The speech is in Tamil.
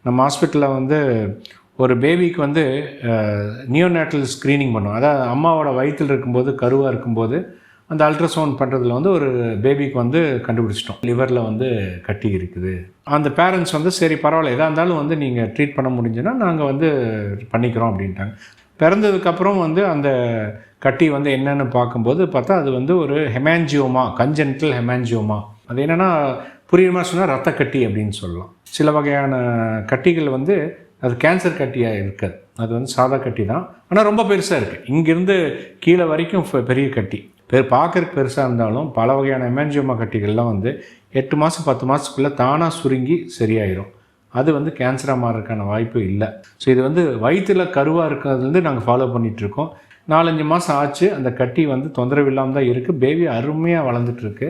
நம்ம ஹாஸ்பிட்டலில் வந்து ஒரு பேபிக்கு வந்து நியோநேட்டல் ஸ்க்ரீனிங் பண்ணுவோம். அதாவது அம்மாவோட வயிற்றில் இருக்கும்போது, கருவாக இருக்கும்போது அந்த அல்ட்ராசவுண்ட் பண்ணுறதுல வந்து ஒரு பேபிக்கு வந்து கண்டுபிடிச்சிட்டோம், லிவரில் வந்து கட்டி இருக்குது. அந்த பேரண்ட்ஸ் வந்து சரி பரவாயில்ல, எதாக இருந்தாலும் வந்து நீங்கள் ட்ரீட் பண்ண முடிஞ்சுன்னா நாங்கள் வந்து பண்ணிக்கிறோம் அப்படின்ட்டாங்க. பிறந்ததுக்கப்புறம் வந்து அந்த கட்டி வந்து என்னென்னு பார்க்கும்போது பார்த்தா அது வந்து ஒரு ஹெமான்ஜியோமா, கன்ஜென்டல் ஹெமான்ஜியோமா. அது என்னென்னா புரியுற மாதிரி சொன்னால் ரத்த கட்டி அப்படின்னு சொல்லலாம். சில வகையான கட்டிகள் வந்து அது கேன்சர் கட்டியாக இருக்காது, அது வந்து சாதா கட்டி தான், ஆனால் ரொம்ப பெருசாக இருக்குது. இங்கேருந்து கீழே வரைக்கும் பெரிய கட்டி, பார்க்குறதுக்கு பெருசாக இருந்தாலும் பல வகையான ஹெமான்ஜியோமா கட்டிகள்லாம் வந்து 8 மாதம் 10 மாதத்துக்குள்ளே தானாக சுருங்கி சரியாயிடும். அது வந்து கேன்சராக மாறுறதுக்கான வாய்ப்பு இல்லை. ஸோ இது வந்து வயிற்றில் கருவாக இருக்கிறதுலேருந்து நாங்கள் ஃபாலோ பண்ணிகிட்ருக்கோம். 4-5 மாதம் ஆச்சு, அந்த கட்டி வந்து தொந்தரவு இல்லாமல் தான் இருக்குது. பேபி அருமையாக வளர்ந்துட்டுருக்கு.